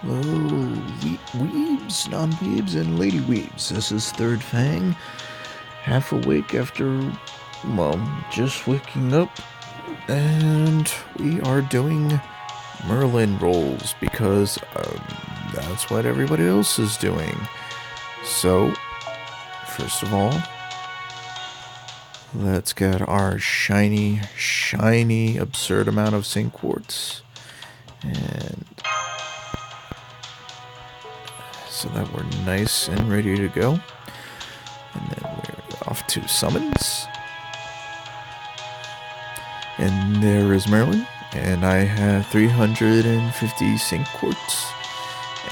Hello, weebs, non-weebs, and lady weebs. This is Third Fang, half awake after, well, just waking up, and we are doing Merlin rolls because that's what everybody else is doing. So, first of all, let's get our shiny, absurd amount of St. Quartz, and so that we're nice and ready to go. And then we're off to summons. And there is Merlin. And I have 350 St. Quartz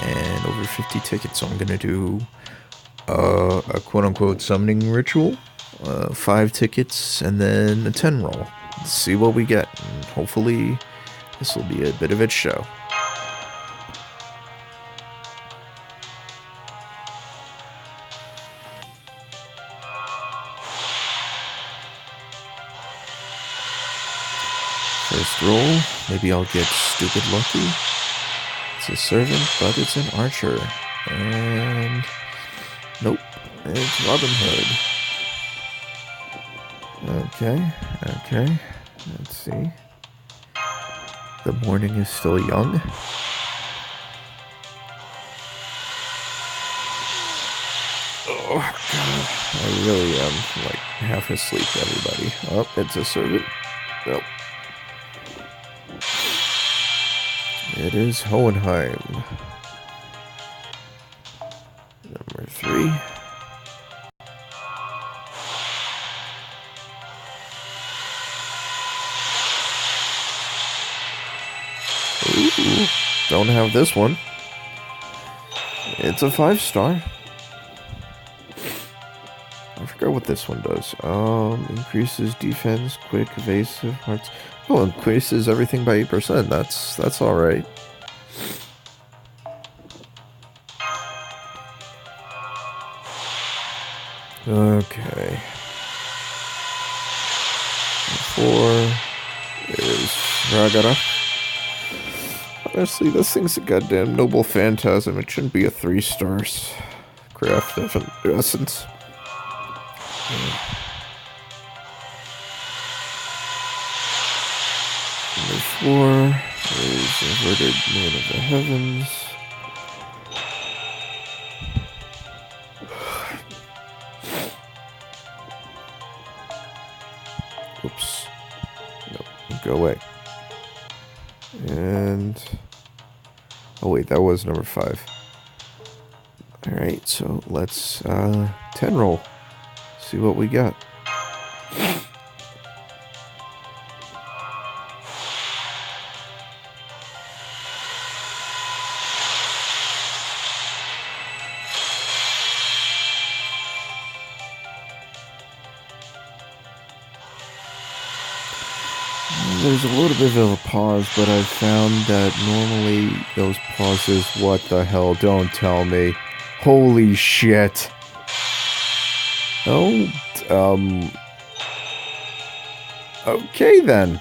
and over 50 tickets. So I'm going to do a quote-unquote summoning ritual, 5 tickets, and then a 10 roll. Let's see what we get. And hopefully this will be a bit of a show. First roll, maybe I'll get stupid lucky. It's a servant, but it's an archer. And nope, it's Robin Hood. Okay, let's see. The morning is still young. Oh god, I really am like half asleep, everybody. Oh, it's a servant. Nope. It is Hohenheim. Number 3. Ooh, don't have this one. It's a 5-star. I forgot what this one does. Increases defense, quick, evasive, hearts. Oh, increases everything by 8%. That's all right. Okay. 4 is Ragnarok. Honestly, this thing's a goddamn noble phantasm. It shouldn't be a 3 stars. Craft essence. Number 4 is Inverted Moon of the Heavens. Oops. No, go away. And oh wait, that was number 5. Alright, so let's 10 roll. See what we got. There's a little bit of a pause, but I've found that normally those pauses, what the hell, don't tell me. Holy shit. Oh, okay then.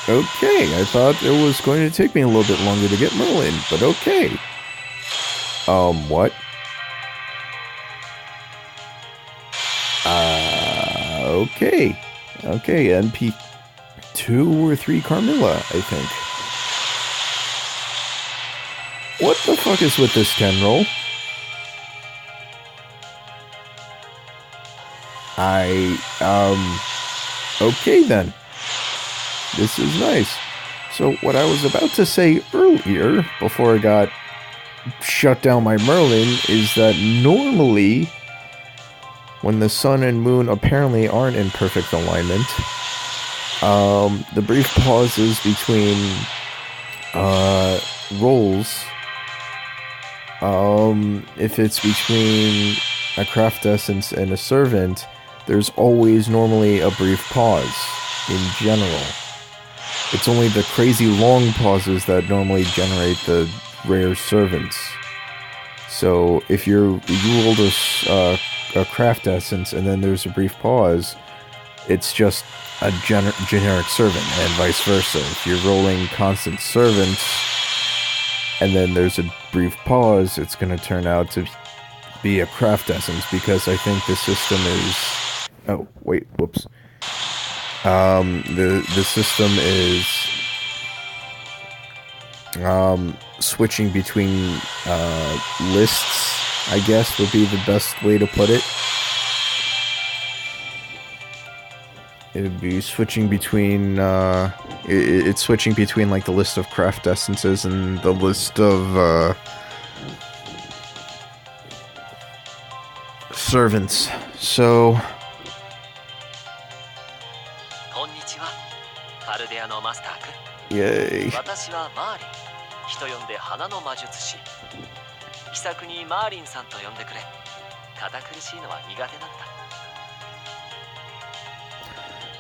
Okay, I thought it was going to take me a little bit longer to get Merlin, but okay. What? Okay. Okay, NP 2 or 3 Carmilla, I think. What the fuck is with this 10 roll? Okay then. This is nice. So what I was about to say earlier, before I got shut down by Merlin, is that normally, when the sun and moon apparently aren't in perfect alignment, the brief pauses between rolls, if it's between a craft essence and a servant, there's always normally a brief pause in general. It's only the crazy long pauses that normally generate the rare servants. So if you rolled a craft essence and then there's a brief pause, it's just a generic servant, and vice versa. If you're rolling constant servants and then there's a brief pause, it's going to turn out to be a craft essence, because I think the system is... Oh, wait, whoops. The system is switching between lists, I guess would be the best way to put it. It'd be switching between it's switching between like the list of craft essences and the list of servants. So yay.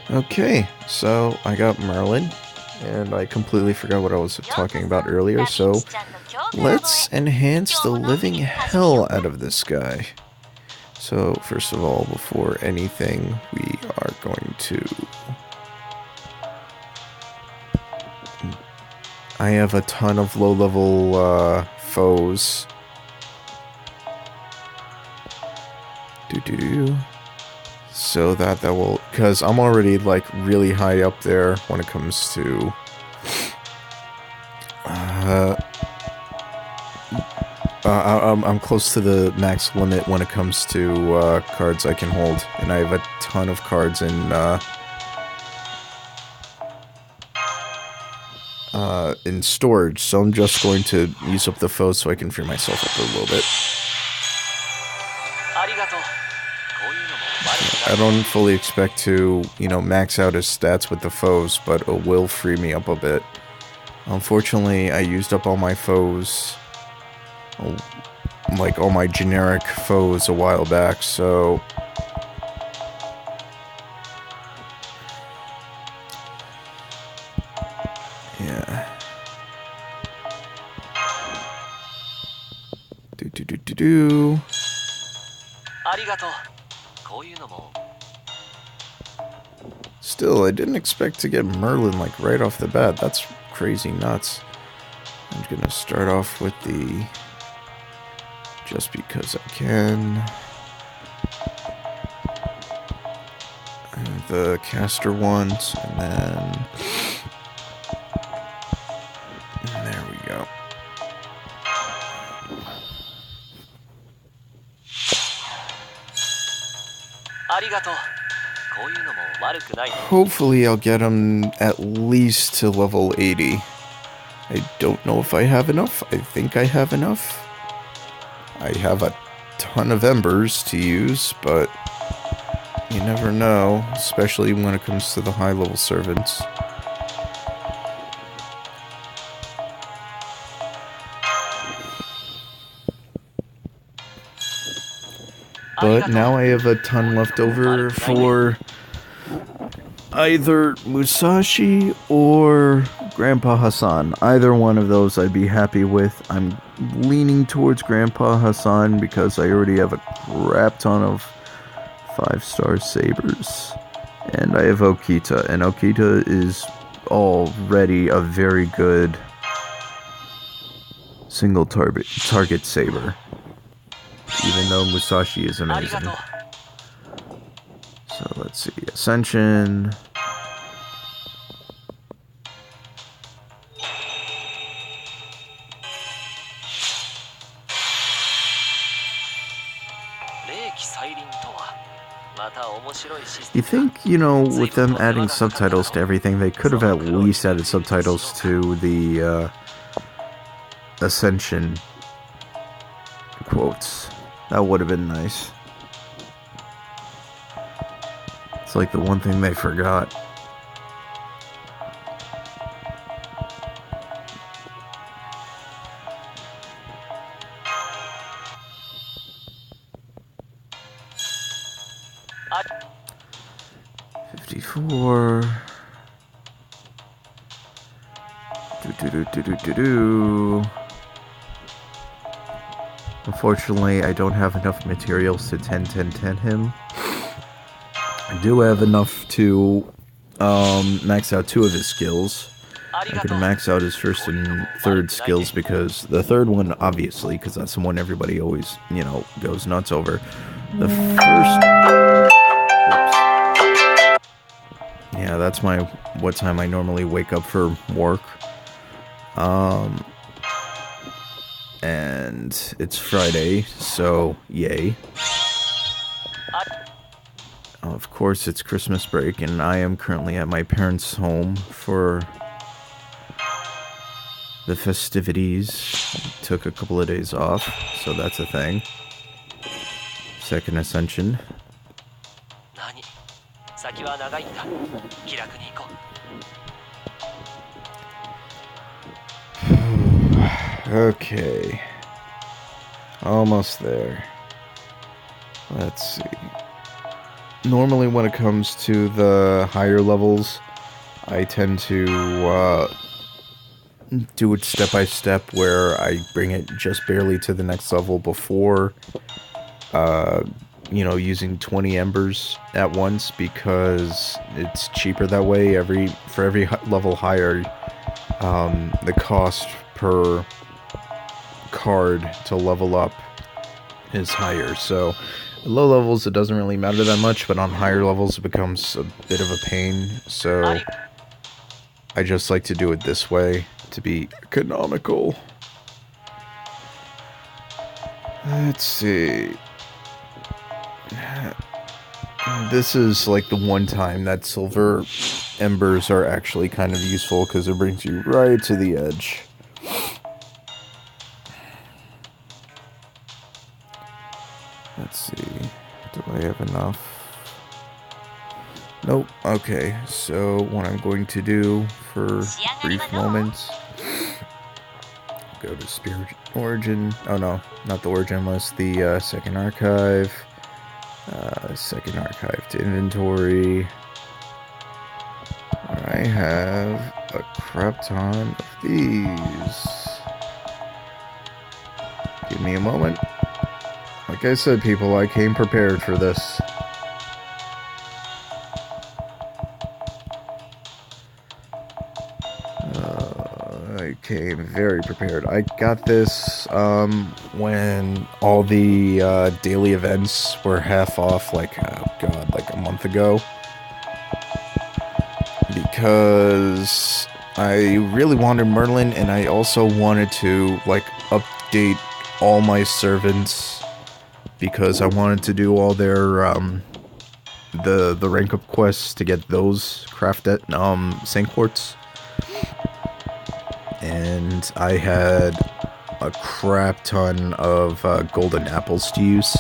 Okay, so I got Merlin, and I completely forgot what I was talking about earlier, so let's enhance the living hell out of this guy. So, first of all, before anything, we are going to... I have a ton of low-level foes. So that will... Because I'm already, like, really high up there when it comes to... I'm close to the max limit when it comes to cards I can hold. And I have a ton of cards in storage, so I'm just going to use up the foes so I can free myself up a little bit. I don't fully expect to, you know, max out his stats with the foes, but it will free me up a bit. Unfortunately, I used up all my foes, like all my generic foes a while back, so... yeah. Still, I didn't expect to get Merlin, like, right off the bat. That's crazy nuts. I'm gonna start off with the... just because I can. And the caster ones, and then... and there we go. Hopefully I'll get him at least to level 80. I don't know if I have enough. I think I have enough. I have a ton of embers to use, but you never know, especially when it comes to the high-level servants. But now I have a ton left over for either Musashi or Grandpa Hassan. Either one of those I'd be happy with. I'm leaning towards Grandpa Hassan because I already have a crap ton of 5-star sabers. And I have Okita, and Okita is already a very good single target saber. Even though Musashi is amazing. So let's see, Ascension. You think, you know, with them adding subtitles to everything, they could have at least added subtitles to the Ascension quotes. That would have been nice. It's like the one thing they forgot. .54. Unfortunately, I don't have enough materials to 10-10-10 him. I do have enough to max out 2 of his skills. I'm gonna max out his first and third skills because the third one, obviously, because that's the one everybody always, you know, goes nuts over. The first... Yeah, that's what time I normally wake up for work. And it's Friday, so yay. Of course, it's Christmas break, and I am currently at my parents' home for the festivities. Took a couple of days off, so that's a thing. Second Ascension. Okay. Almost there. Let's see. Normally when it comes to the higher levels, I tend to do it step by step where I bring it just barely to the next level before you know, using 20 embers at once because it's cheaper that way. For every level higher, the cost per card to level up is higher. So at low levels it doesn't really matter that much, but on higher levels it becomes a bit of a pain. So I just like to do it this way to be economical. Let's see. This is like the one time that silver embers are actually kind of useful because it brings you right to the edge. Let's see. Do I have enough? Nope. Okay, so what I'm going to do for brief moments, go to Spirit Origin. Oh no, not the Origin list, the second archive. Second archive to inventory. I have a crap ton of these. Give me a moment. Like I said, people, I came prepared for this. I came very prepared. I got this when all the daily events were half off, like, oh god, like a month ago. Because I really wanted Merlin, and I also wanted to, like, update all my servants, because I wanted to do all their, the rank up quests to get those crafted, Saint Quartz. And I had a crap ton of golden apples to use,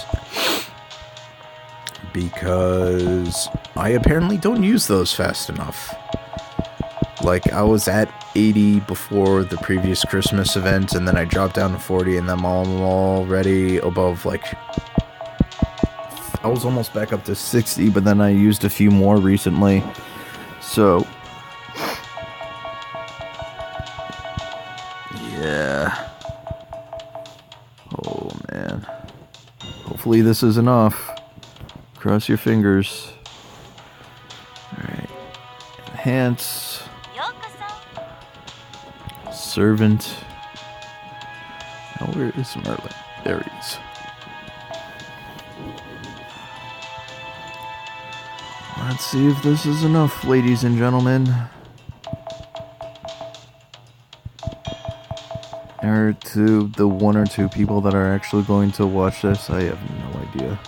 because I apparently don't use those fast enough. Like, I was at 80 before the previous Christmas event, and then I dropped down to 40, and then I'm already above, like, I was almost back up to 60, but then I used a few more recently, so yeah. Oh man. Hopefully this is enough. Cross your fingers. Alright. Enhance. Servant. Now where is Merlin? There he is. Let's see if this is enough, ladies and gentlemen. Or to the one or two people that are actually going to watch this, I have no idea.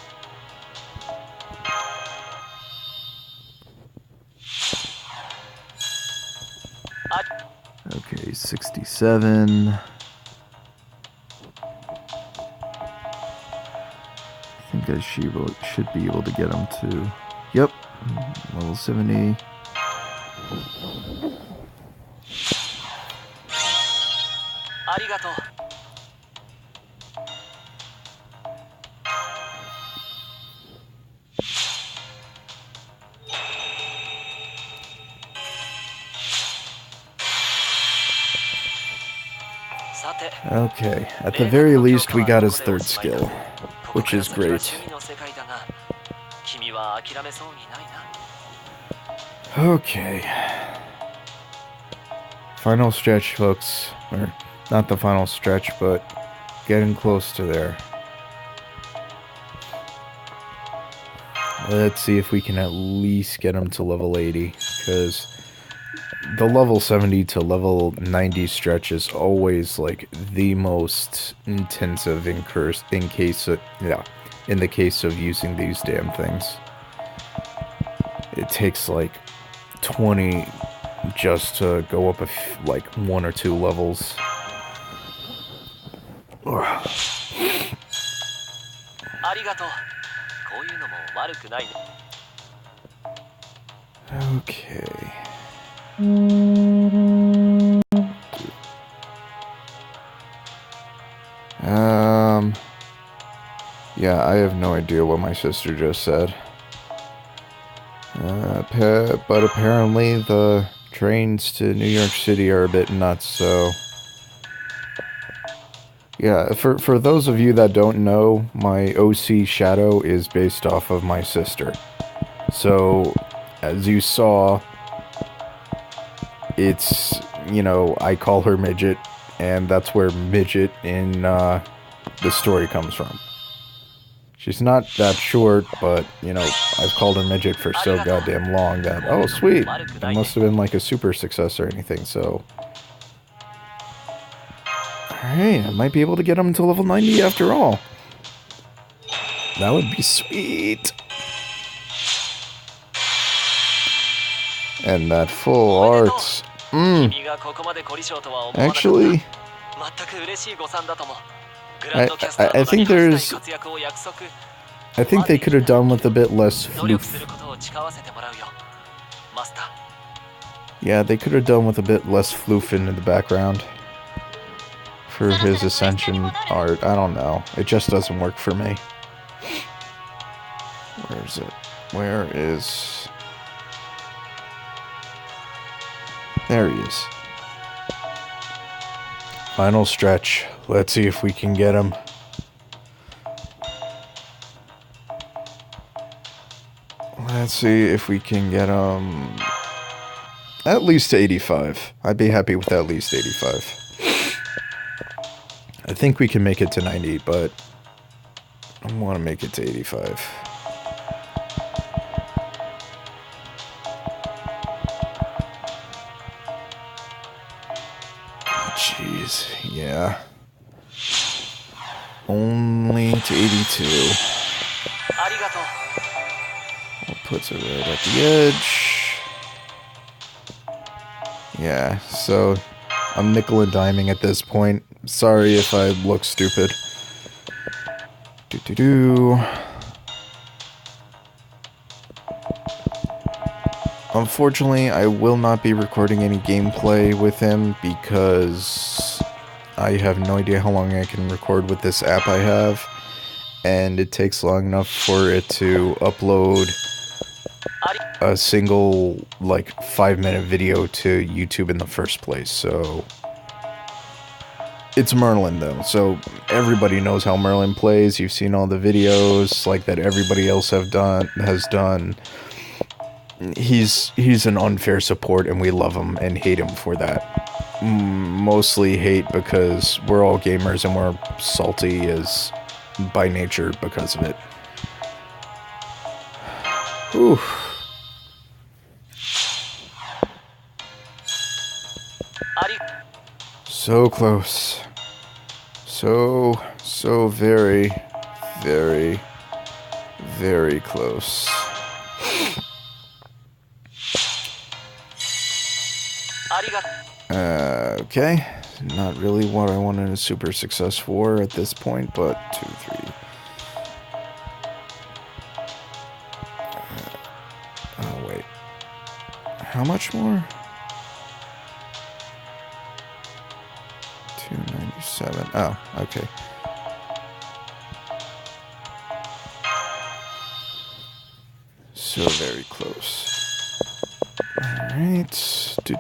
Okay, 67. I think I should be able to get him to... Yep, level 70. Okay, at the very least we got his third skill, which is great. Okay. Final stretch, folks. Or, not the final stretch, but getting close to there. Let's see if we can at least get him to level 80, because the level 70 to level 90 stretch is always like the most intensive in the case of using these damn things. It takes like 20 just to go up like 1 or 2 levels. Okay. Yeah, I have no idea what my sister just said. But apparently the trains to New York City are a bit nuts, so... Yeah, for those of you that don't know, my OC Shadow is based off of my sister. So, as you saw, it's, you know, I call her Midget, and that's where Midget in the story comes from. She's not that short, but, you know, I've called her Midget for so goddamn long that, oh, sweet, it must have been like a super success or anything, so... Alright, I might be able to get him to level 90 after all. That would be sweet. And that full art. Actually, I think there's... I think they could have done with a bit less floof. Yeah, they could have done with a bit less floof in the background. For his ascension art, I don't know. It just doesn't work for me. Where is it? Where is... There he is. Final stretch. Let's see if we can get him. Let's see if we can get him... At least 85. I'd be happy with at least 85. I think we can make it to 90, but I want to make it to 85. Jeez, yeah. Only to 82. That puts it right at the edge. Yeah, so I'm nickel and diming at this point. Sorry if I look stupid. Unfortunately, I will not be recording any gameplay with him because I have no idea how long I can record with this app I have, and it takes long enough for it to upload a single, like, 5-minute video to YouTube in the first place, so... It's Merlin, though, so everybody knows how Merlin plays. You've seen all the videos, like, that everybody else has done. He's an unfair support, and we love him and hate him for that. Mostly hate because we're all gamers, and we're salty as by nature because of it. Whew. So close. So very, very, very close. Okay. Not really what I wanted a super success for at this point, but 2, 3. Oh, wait. How much more? 297. Oh, okay. So very close. Alright. Do.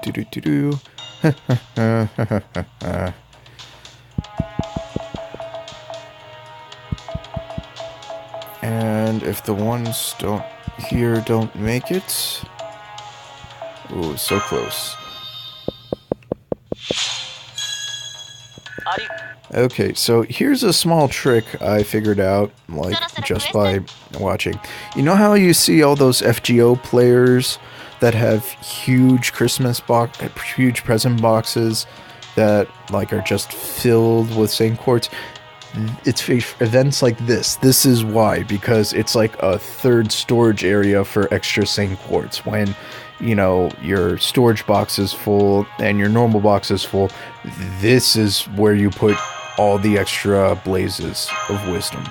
And if the ones don't make it. Ooh, so close. Okay, so here's a small trick I figured out, like, just by watching. You know how you see all those FGO players that have huge huge present boxes that, like, are just filled with Saint Quartz? It's events like this. This is why, because it's like a third storage area for extra Saint Quartz. When, you know, your storage box is full and your normal box is full, this is where you put all the extra blazes of wisdom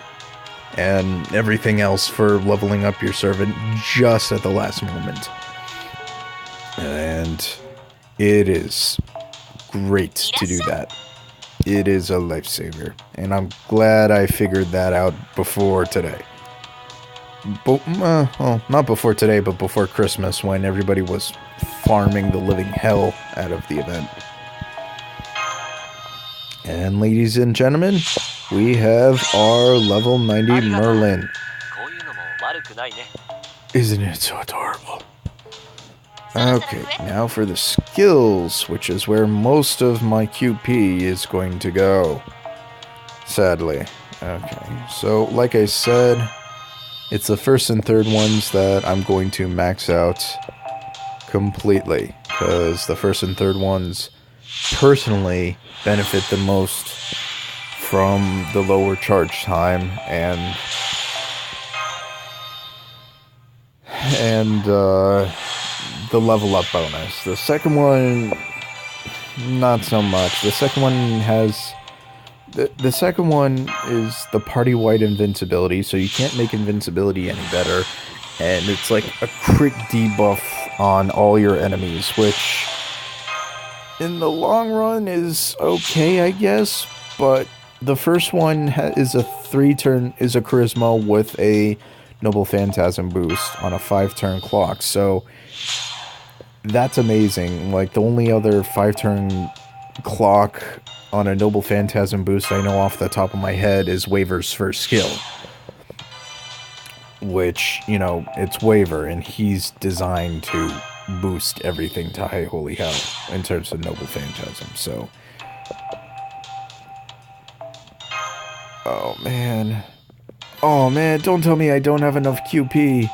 and everything else for leveling up your servant just at the last moment. And it is great to do that. It is a lifesaver, and I'm glad I figured that out before today. Well, not before today, but before Christmas, when everybody was farming the living hell out of the event. And ladies and gentlemen, we have our level 90 Merlin. Isn't it so adorable? Okay, now for the skills, which is where most of my QP is going to go. Sadly. Okay, so like I said, it's the first and third ones that I'm going to max out completely, because the first and third ones personally benefit the most from the lower charge time and the level up bonus. The second one, not so much. The second one has the second one is the party-wide invincibility, so you can't make invincibility any better, and it's like a crit debuff on all your enemies, which in the long run is okay, I guess. But the first one is a charisma with a Noble Phantasm boost on a 5-turn clock, so that's amazing. Like, the only other 5-turn clock on a Noble Phantasm boost I know off the top of my head is Waver's first skill, which, you know, it's Waver, and he's designed to boost everything to high holy hell in terms of Noble Phantasm, so... Oh, man. Oh, man, don't tell me I don't have enough QP.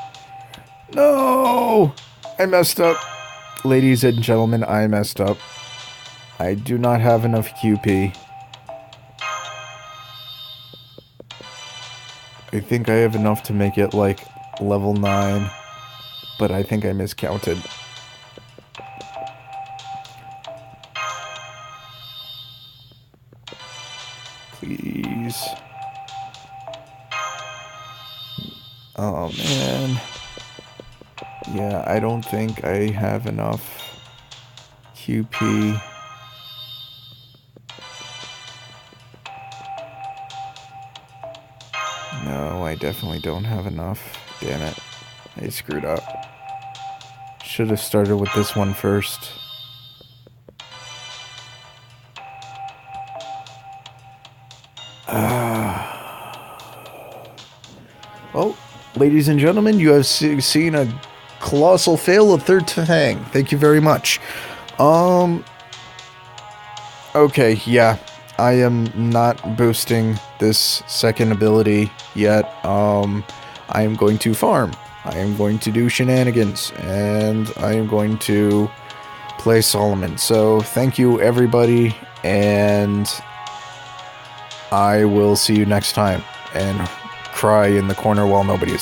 No! I messed up. Ladies and gentlemen, I messed up. I do not have enough QP. I think I have enough to make it, like, level 9. But I think I miscounted. Please. Oh, man. Yeah, I don't think I have enough QP. No, I definitely don't have enough. Damn it. I screwed up. Should have started with this one first. Well, ladies and gentlemen, you have seen a colossal fail, a third time. Thank you very much. Okay, yeah. I am not boosting this second ability yet. I am going to farm. I am going to do shenanigans. And I am going to play Solomon. So, thank you, everybody. And I will see you next time. And cry in the corner while nobody is